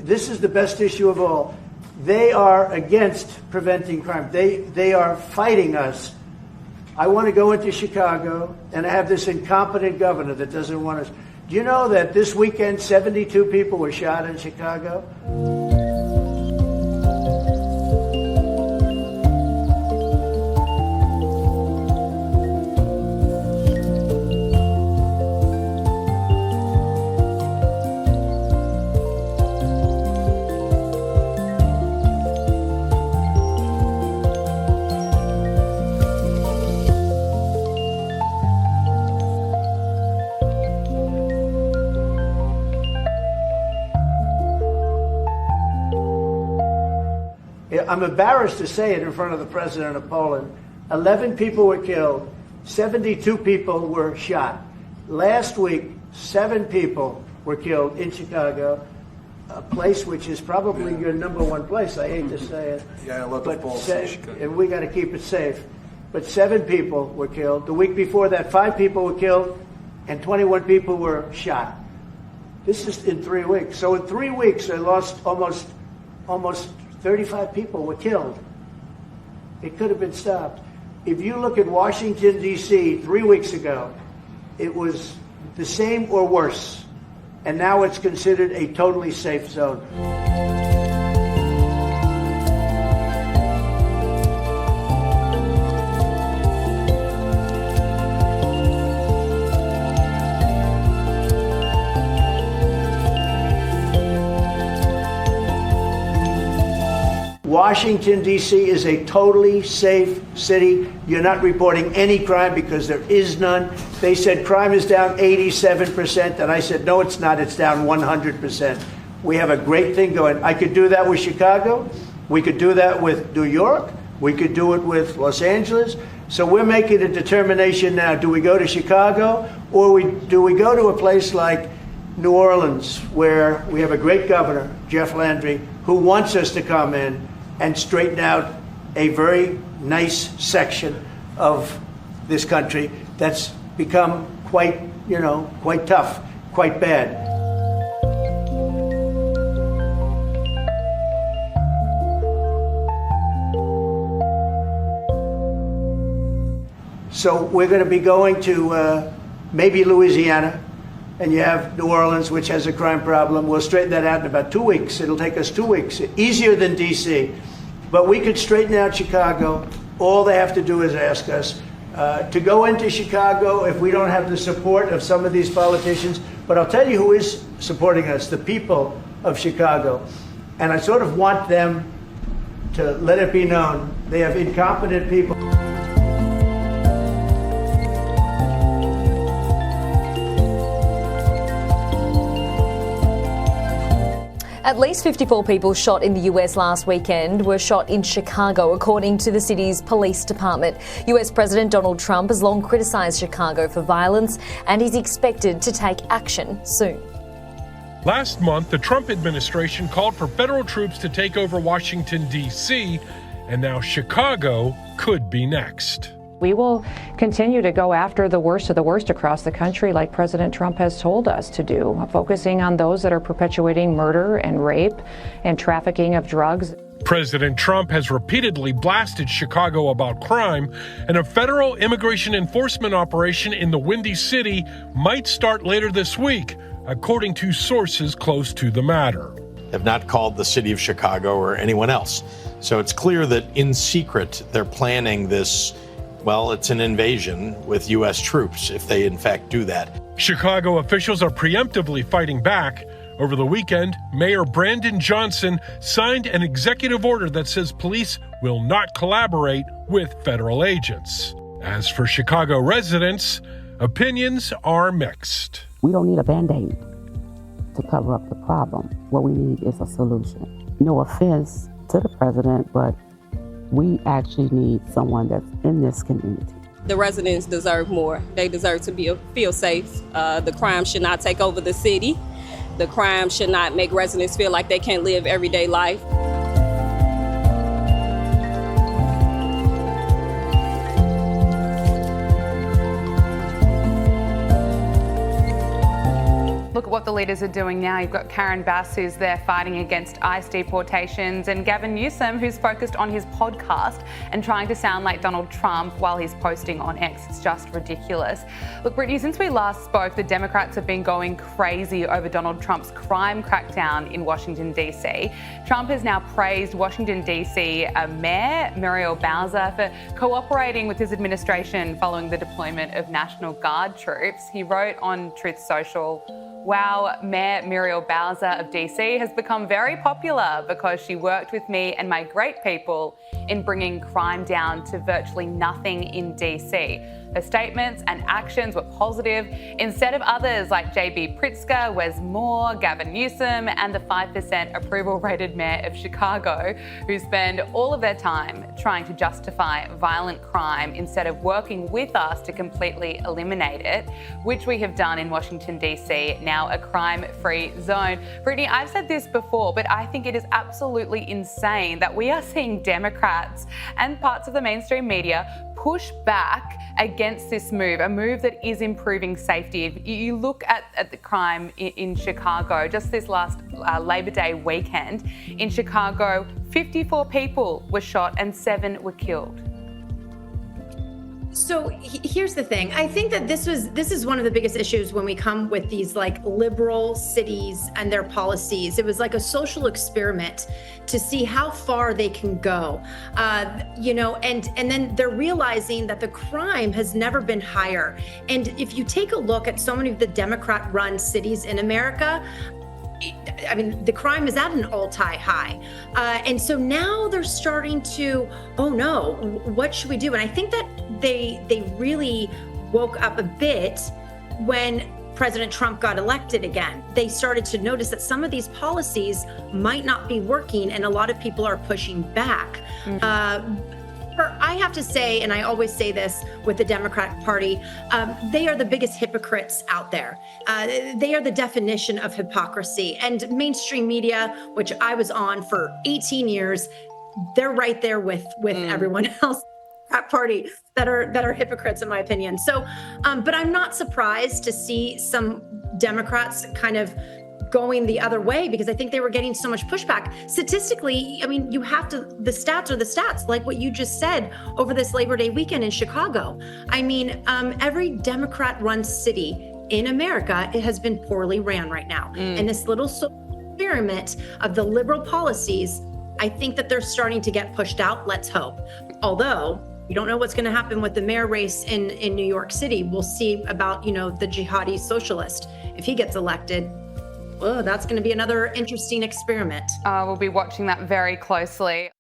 this is the best issue of all. They are against preventing crime. They are fighting us. I want to go into Chicago, and I have this incompetent governor that doesn't want us. Do you know that this weekend 72 people were shot in Chicago? I'm embarrassed to say it in front of the president of Poland. 11 people were killed. 72 people were shot. Last week, 7 people were killed in Chicago, a place which is probably your number one place. I hate to say it. Yeah, I love the Poles in Chicago. And we got to keep it safe. But 7 people were killed. The week before that, 5 people were killed, and 21 people were shot. This is in 3 weeks. So in 3 weeks, I lost almost 35 people were killed. It could have been stopped. If you look at Washington, D.C., 3 weeks ago, it was the same or worse. And now it's considered a totally safe zone. Washington, D.C. is a totally safe city. You're not reporting any crime because there is none. They said crime is down 87%, and I said, no, it's not. It's down 100%. We have a great thing going. I could do that with Chicago. We could do that with New York. We could do it with Los Angeles. So we're making a determination now. Do we go to Chicago, or do we go to a place like New Orleans, where we have a great governor, Jeff Landry, who wants us to come in and straighten out a very nice section of this country that's become quite tough, quite bad. So we're going to be going to maybe Louisiana, and you have New Orleans, which has a crime problem. We'll straighten that out in about 2 weeks. It'll take us 2 weeks, easier than D.C. But we could straighten out Chicago. All they have to do is ask us to go into Chicago if we don't have the support of some of these politicians. But I'll tell you who is supporting us, the people of Chicago. And I sort of want them to let it be known. They have incompetent people. At least 54 people shot in the US last weekend were shot in Chicago, according to the city's police department. US President Donald Trump has long criticised Chicago for violence, and he's expected to take action soon. Last month, the Trump administration called for federal troops to take over Washington, D.C., and now Chicago could be next. We will continue to go after the worst of the worst across the country, like President Trump has told us to do, focusing on those that are perpetuating murder and rape and trafficking of drugs. President Trump has repeatedly blasted Chicago about crime, and a federal immigration enforcement operation in the Windy City might start later this week, according to sources close to the matter. Have not called the city of Chicago or anyone else. So it's clear that in secret they're planning this. Well, it's an invasion with U.S. troops, if they in fact do that. Chicago officials are preemptively fighting back. Over the weekend, Mayor Brandon Johnson signed an executive order that says police will not collaborate with federal agents. As for Chicago residents, opinions are mixed. We don't need a Band-Aid to cover up the problem. What we need is a solution. No offense to the president, but we actually need someone that's in this community. The residents deserve more. They deserve to feel safe. The crime should not take over the city. The crime should not make residents feel like they can't live everyday life. Look, look at what the leaders are doing now. You've got Karen Bass, who's there fighting against ICE deportations, and Gavin Newsom, who's focused on his podcast and trying to sound like Donald Trump while he's posting on X. It's just ridiculous. Look, Brittany, since we last spoke, the Democrats have been going crazy over Donald Trump's crime crackdown in Washington, D.C. Trump has now praised Washington, D.C. Mayor Muriel Bowser for cooperating with his administration following the deployment of National Guard troops. He wrote on Truth Social, "Wow, Mayor Muriel Bowser of DC has become very popular because she worked with me and my great people in bringing crime down to virtually nothing in DC. Her statements and actions were positive instead of others like JB Pritzker, Wes Moore, Gavin Newsom, and the 5% approval rated mayor of Chicago, who spend all of their time trying to justify violent crime instead of working with us to completely eliminate it, which we have done in Washington, DC, now a crime-free zone." Brittany, I've said this before, but I think it is absolutely insane that we are seeing Democrats and parts of the mainstream media push back against this move, a move that is improving safety. If you look at the crime in Chicago, just this last Labor Day weekend, in Chicago, 54 people were shot and 7 were killed. So here's the thing. I think that this is one of the biggest issues when we come with these like liberal cities and their policies. It was like a social experiment to see how far they can go, and then they're realizing that the crime has never been higher. And if you take a look at so many of the Democrat-run cities in America, I mean, the crime is at an all-time high. And so now they're starting to, oh no, what should we do? And I think that they really woke up a bit when President Trump got elected again. They started to notice that some of these policies might not be working, and a lot of people are pushing back. I have to say, and I always say this with the Democratic Party, they are the biggest hypocrites out there. They are the definition of hypocrisy. And mainstream media, which I was on for 18 years, they're right there with everyone else. That party that are hypocrites, in my opinion. So, but I'm not surprised to see some Democrats kind of going the other way, because I think they were getting so much pushback. Statistically, I mean, the stats are the stats, like what you just said over this Labor Day weekend in Chicago. I mean, every Democrat-run city in America, it has been poorly ran right now. And this little social experiment of the liberal policies, I think that they're starting to get pushed out. Let's hope. Although, we don't know what's going to happen with the mayor race in New York City. We'll see about, the jihadi socialist. If he gets elected, that's going to be another interesting experiment. We'll be watching that very closely.